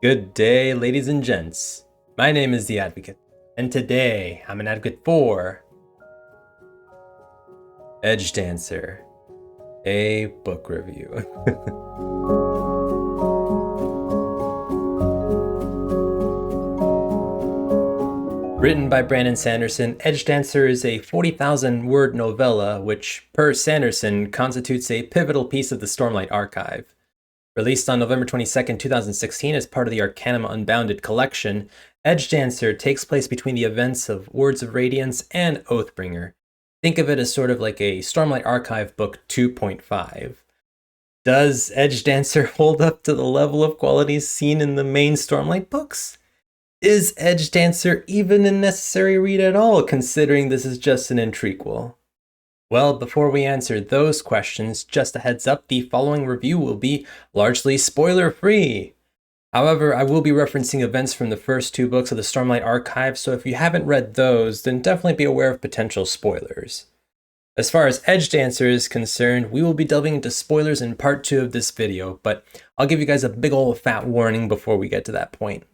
Good day, ladies and gents. My name is The Advocate, and today I'm an advocate for Edgedancer, a book review. Written by Brandon Sanderson, Edgedancer is a 40,000-word novella which, per Sanderson, constitutes a pivotal piece of the Stormlight Archive. Released on November 22nd, 2016 as part of the Arcanum Unbounded collection, Edgedancer takes place between the events of Words of Radiance and Oathbringer. Think of it as sort of like a Stormlight Archive book 2.5. Does Edgedancer hold up to the level of quality seen in the main Stormlight books? Is Edgedancer even a necessary read at all, considering this is just an intriquel? Well, before we answer those questions, just a heads up, the following review will be largely spoiler-free. However, I will be referencing events from the first two books of the Stormlight Archive, so if you haven't read those, then definitely be aware of potential spoilers. As far as Edgedancer is concerned, we will be delving into spoilers in part 2 of this video, but I'll give you guys a big ol' fat warning before we get to that point.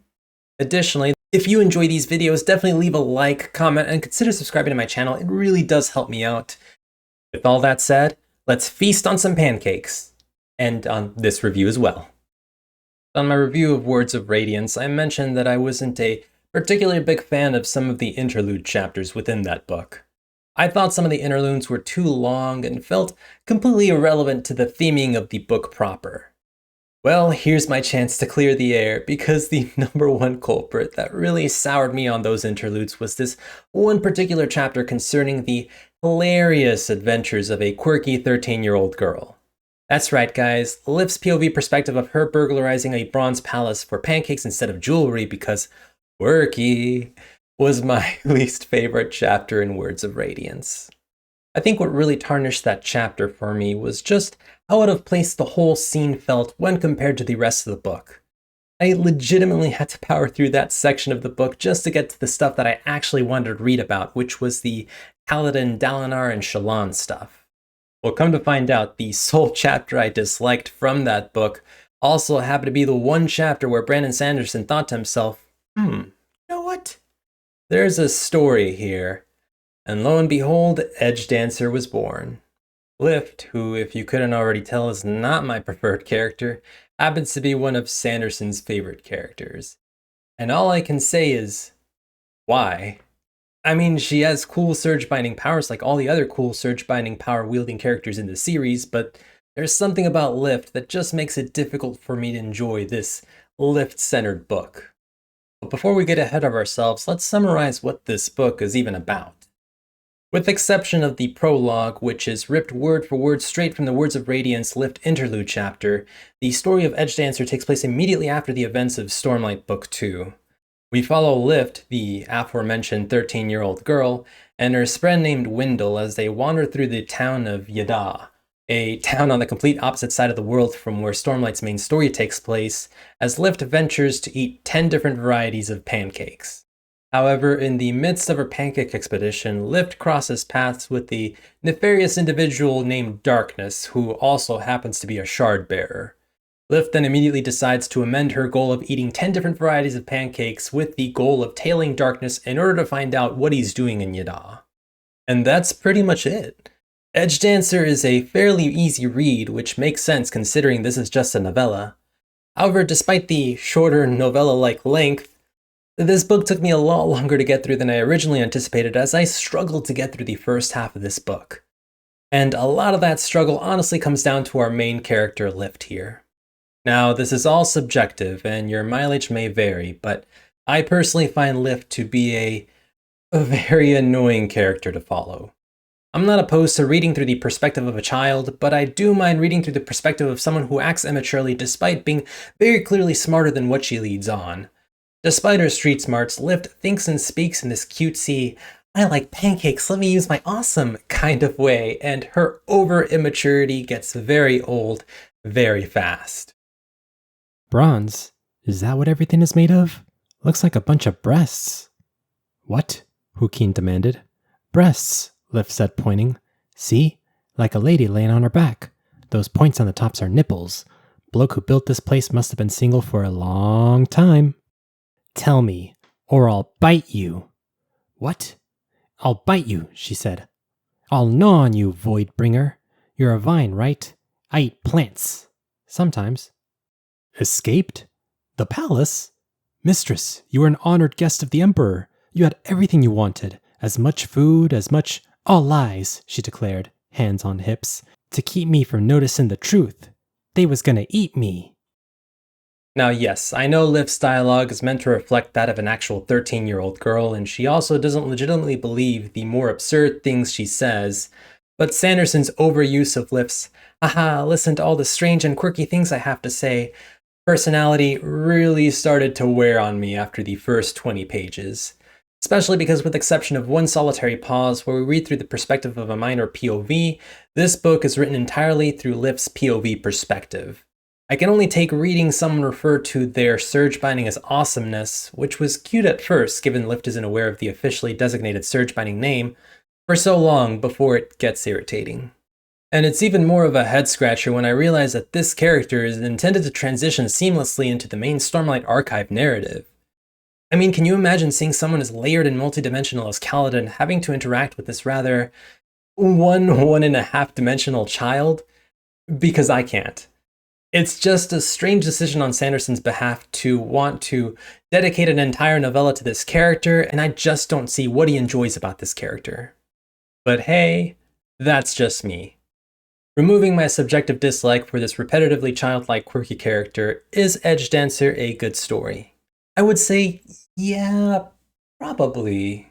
Additionally, if you enjoy these videos, definitely leave a like, comment, and consider subscribing to my channel. It really does help me out. With all that said, let's feast on some pancakes, and on this review as well. On my review of Words of Radiance, I mentioned that I wasn't a particularly big fan of some of the interlude chapters within that book. I thought some of the interludes were too long and felt completely irrelevant to the theming of the book proper. Well, here's my chance to clear the air, because the number one culprit that really soured me on those interludes was this one particular chapter concerning the hilarious adventures of a quirky 13-year-old girl. That's right, guys, Liv's POV perspective of her burglarizing a bronze palace for pancakes instead of jewelry because quirky was my least favorite chapter in Words of Radiance. I think what really tarnished that chapter for me was just how out of place the whole scene felt when compared to the rest of the book. I legitimately had to power through that section of the book just to get to the stuff that I actually wanted to read about, which was the Kaladin, Dalinar, and Shallan stuff. Well, come to find out, the sole chapter I disliked from that book also happened to be the one chapter where Brandon Sanderson thought to himself, you know what? There's a story here. And lo and behold, Edgedancer was born. Lift, who, if you couldn't already tell, is not my preferred character, happens to be one of Sanderson's favorite characters. And all I can say is, why? I mean, she has cool surge binding powers like all the other cool surge binding power wielding characters in the series, but there's something about Lift that just makes it difficult for me to enjoy this Lift-centered book. But before we get ahead of ourselves, let's summarize what this book is even about. With the exception of the prologue, which is ripped word for word straight from the Words of Radiance Lift interlude chapter, the story of Edgedancer takes place immediately after the events of Stormlight Book 2. We follow Lift, the aforementioned 13-year-old girl, and her friend named Wendell as they wander through the town of Yada, a town on the complete opposite side of the world from where Stormlight's main story takes place, as Lift ventures to eat 10 different varieties of pancakes. However, in the midst of her pancake expedition, Lift crosses paths with the nefarious individual named Darkness, who also happens to be a shard bearer. Lift then immediately decides to amend her goal of eating 10 different varieties of pancakes with the goal of tailing Darkness in order to find out what he's doing in Yada. And that's pretty much it. Edgedancer is a fairly easy read, which makes sense considering this is just a novella. However, despite the shorter novella-like length, this book took me a lot longer to get through than I originally anticipated, as I struggled to get through the first half of this book. And a lot of that struggle honestly comes down to our main character, Lift, here. Now, this is all subjective, and your mileage may vary, but I personally find Lift to be a very annoying character to follow. I'm not opposed to reading through the perspective of a child, but I do mind reading through the perspective of someone who acts immaturely despite being very clearly smarter than what she leads on. Despite her street smarts, Lift thinks and speaks in this cutesy, I like pancakes, let me use my awesome kind of way, and her over-immaturity gets very old very fast. Bronze? Is that what everything is made of? Looks like a bunch of breasts. What? Hukin demanded. Breasts, Lift said, pointing. See? Like a lady laying on her back. Those points on the tops are nipples. Bloke who built this place must have been single for a long time. Tell me, or I'll bite you. What? I'll bite you, she said. I'll gnaw on you, void bringer. You're a vine, right? I eat plants. Sometimes. Escaped? The palace? Mistress, you were an honored guest of the Emperor. You had everything you wanted. As much food, as much... All lies, she declared, hands on hips, to keep me from noticing the truth. They was gonna eat me. Now yes, I know Liv's dialogue is meant to reflect that of an actual 13-year-old girl, and she also doesn't legitimately believe the more absurd things she says, but Sanderson's overuse of Liv's, haha, listen to all the strange and quirky things I have to say, personality really started to wear on me after the first 20 pages. Especially because with the exception of one solitary pause where we read through the perspective of a minor POV, this book is written entirely through Liv's POV perspective. I can only take reading someone refer to their surge binding as awesomeness, which was cute at first given Lift isn't aware of the officially designated surge binding name, for so long before it gets irritating. And it's even more of a head-scratcher when I realize that this character is intended to transition seamlessly into the main Stormlight Archive narrative. I mean, can you imagine seeing someone as layered and multidimensional as Kaladin having to interact with this rather one and a half dimensional child? Because I can't. It's just a strange decision on Sanderson's behalf to want to dedicate an entire novella to this character, and I just don't see what he enjoys about this character. But hey, that's just me. Removing my subjective dislike for this repetitively childlike quirky character, is Edgedancer a good story? I would say, yeah, probably.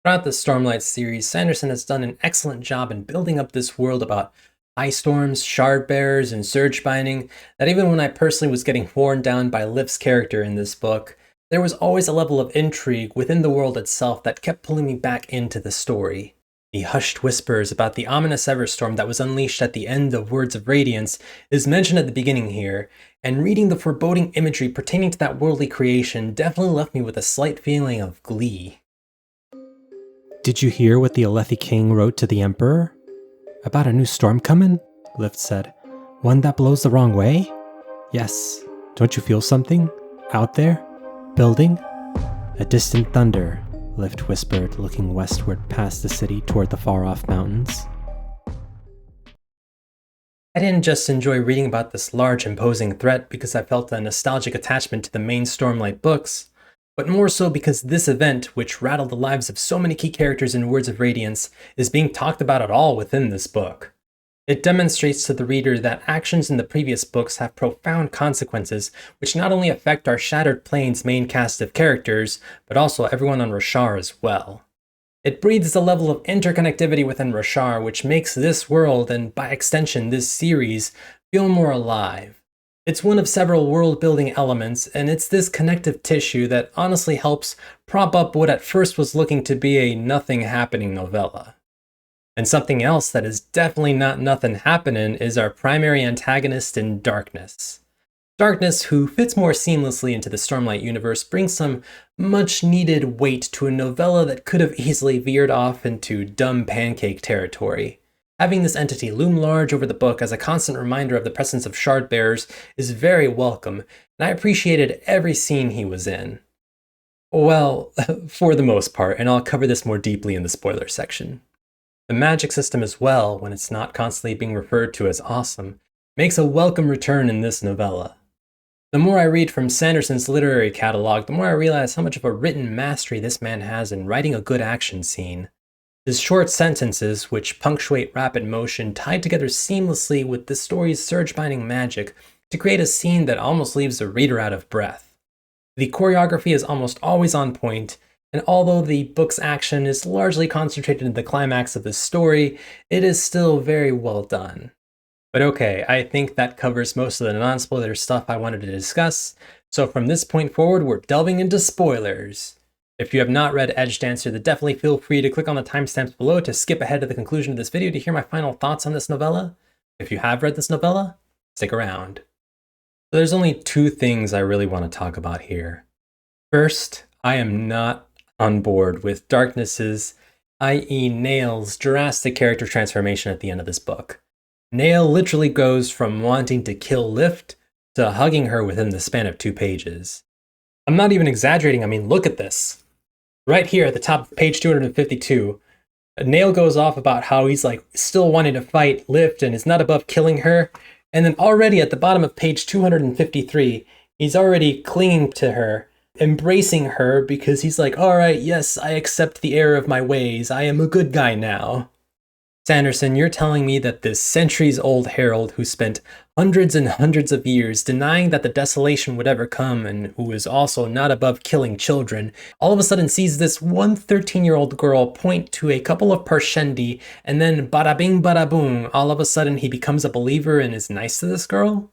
Throughout the Stormlight series, Sanderson has done an excellent job in building up this world about ice storms, shard bearers, and surge binding, that even when I personally was getting worn down by Liv's character in this book, there was always a level of intrigue within the world itself that kept pulling me back into the story. The hushed whispers about the ominous Everstorm that was unleashed at the end of Words of Radiance is mentioned at the beginning here, and reading the foreboding imagery pertaining to that worldly creation definitely left me with a slight feeling of glee. Did you hear what the Alethi King wrote to the Emperor? About a new storm coming? Lift said. One that blows the wrong way? Yes. Don't you feel something? Out there? Building? A distant thunder, Lift whispered, looking westward past the city toward the far-off mountains. I didn't just enjoy reading about this large, imposing threat because I felt a nostalgic attachment to the main Stormlight books, but more so because this event, which rattled the lives of so many key characters in Words of Radiance, is being talked about at all within this book. It demonstrates to the reader that actions in the previous books have profound consequences, which not only affect our Shattered Plains main cast of characters, but also everyone on Roshar as well. It breathes a level of interconnectivity within Roshar, which makes this world, and by extension this series, feel more alive. It's one of several world-building elements, and it's this connective tissue that honestly helps prop up what at first was looking to be a nothing-happening novella. And something else that is definitely not nothing happening is our primary antagonist in Darkness. Darkness, who fits more seamlessly into the Stormlight universe, brings some much-needed weight to a novella that could have easily veered off into dumb pancake territory. Having this entity loom large over the book as a constant reminder of the presence of shard bearers is very welcome, and I appreciated every scene he was in. Well, for the most part, and I'll cover this more deeply in the spoiler section. The magic system as well, when it's not constantly being referred to as awesome, makes a welcome return in this novella. The more I read from Sanderson's literary catalog, the more I realize how much of a written mastery this man has in writing a good action scene. His short sentences, which punctuate rapid motion, tied together seamlessly with the story's surge-binding magic to create a scene that almost leaves the reader out of breath. The choreography is almost always on point, and although the book's action is largely concentrated in the climax of the story, it is still very well done. But okay, I think that covers most of the non-spoiler stuff I wanted to discuss, so from this point forward, we're delving into spoilers. If you have not read Edgedancer, then definitely feel free to click on the timestamps below to skip ahead to the conclusion of this video to hear my final thoughts on this novella. If you have read this novella, stick around. So there's only two things I really want to talk about here. First, I am not on board with Darkness's, i.e. Nail's, drastic character transformation at the end of this book. Nail literally goes from wanting to kill Lift to hugging her within the span of 2 pages. I'm not even exaggerating, I mean, look at this. Right here at the top of page 252, Nail goes off about how he's like still wanting to fight, lift, and is not above killing her. And then already at the bottom of page 253, he's already clinging to her, embracing her because he's like, all right, yes, I accept the error of my ways. I am a good guy now. Sanderson, you're telling me that this centuries-old herald who spent hundreds and hundreds of years denying that the desolation would ever come and who is also not above killing children, all of a sudden sees this one 13-year-old girl point to a couple of Parshendi and then bada bing bada boom, all of a sudden he becomes a believer and is nice to this girl?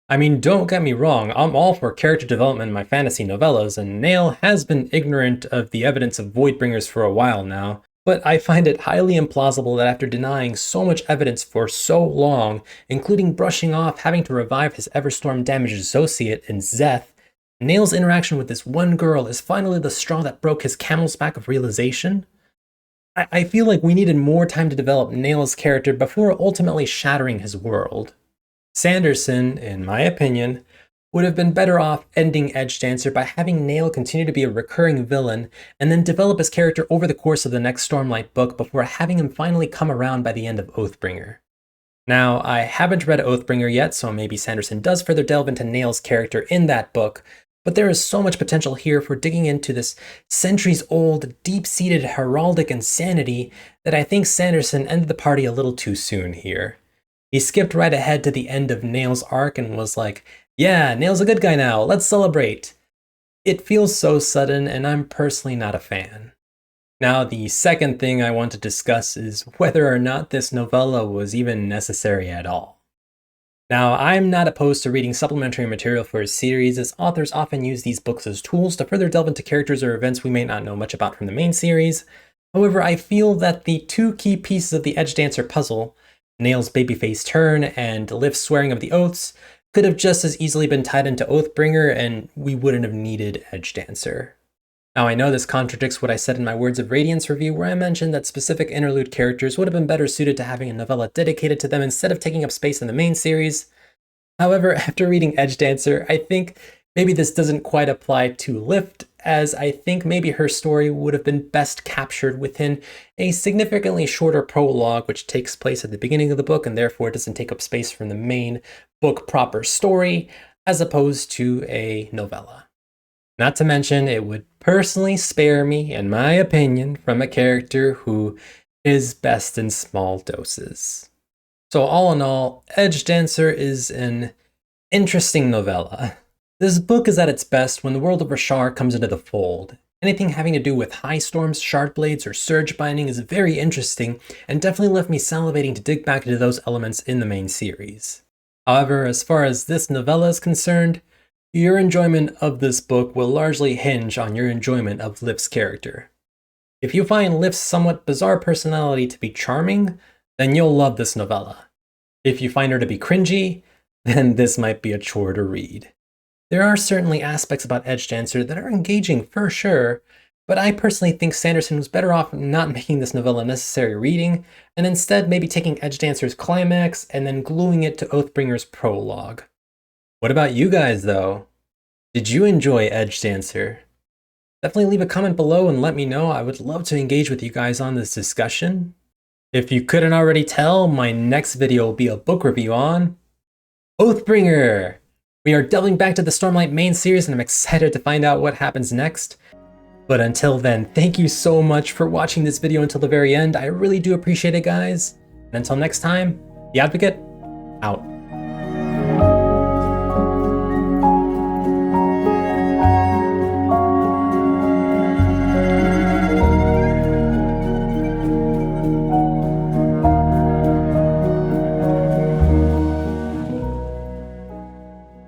I mean, don't get me wrong, I'm all for character development in my fantasy novellas, and Nail has been ignorant of the evidence of Voidbringers for a while now. But I find it highly implausible that after denying so much evidence for so long, including brushing off having to revive his Everstorm damaged associate in Zeth, Nail's interaction with this one girl is finally the straw that broke his camel's back of realization. I feel like we needed more time to develop Nail's character before ultimately shattering his world. Sanderson, in my opinion, would have been better off ending Edgedancer by having Nail continue to be a recurring villain and then develop his character over the course of the next Stormlight book before having him finally come around by the end of Oathbringer. Now, I haven't read Oathbringer yet, so maybe Sanderson does further delve into Nail's character in that book, but there is so much potential here for digging into this centuries-old, deep-seated heraldic insanity that I think Sanderson ended the party a little too soon here. He skipped right ahead to the end of Nail's arc and was like, yeah, Nail's a good guy now, let's celebrate. It feels so sudden, and I'm personally not a fan. Now, the second thing I want to discuss is whether or not this novella was even necessary at all. Now, I'm not opposed to reading supplementary material for a series, as authors often use these books as tools to further delve into characters or events we may not know much about from the main series. However, I feel that the 2 key pieces of the Edgedancer puzzle, Nail's babyface turn and Lift's swearing of the oaths, could have just as easily been tied into Oathbringer, and we wouldn't have needed Edgedancer. Now, I know this contradicts what I said in my Words of Radiance review, where I mentioned that specific interlude characters would have been better suited to having a novella dedicated to them instead of taking up space in the main series. However, after reading Edgedancer, I think maybe this doesn't quite apply to Lift, as I think maybe her story would have been best captured within a significantly shorter prologue, which takes place at the beginning of the book and therefore doesn't take up space from the main book proper story, as opposed to a novella. Not to mention, it would personally spare me, in my opinion, from a character who is best in small doses. So all in all, Edgedancer is an interesting novella. This book is at its best when the world of Rashar comes into the fold. Anything having to do with high storms, shard blades, or surge binding is very interesting, and definitely left me salivating to dig back into those elements in the main series. However, as far as this novella is concerned, your enjoyment of this book will largely hinge on your enjoyment of Lift's character. If you find Lift's somewhat bizarre personality to be charming, then you'll love this novella. If you find her to be cringy, then this might be a chore to read. There are certainly aspects about Edgedancer that are engaging for sure, but I personally think Sanderson was better off not making this novella necessary reading, and instead maybe taking Edgedancer's climax and then gluing it to Oathbringer's prologue. What about you guys, though? Did you enjoy Edgedancer? Definitely leave a comment below and let me know. I would love to engage with you guys on this discussion. If you couldn't already tell, my next video will be a book review on Oathbringer! We are delving back to the Stormlight main series, and I'm excited to find out what happens next. But until then, thank you so much for watching this video until the very end. I really do appreciate it, guys. And until next time, the Advocate, out.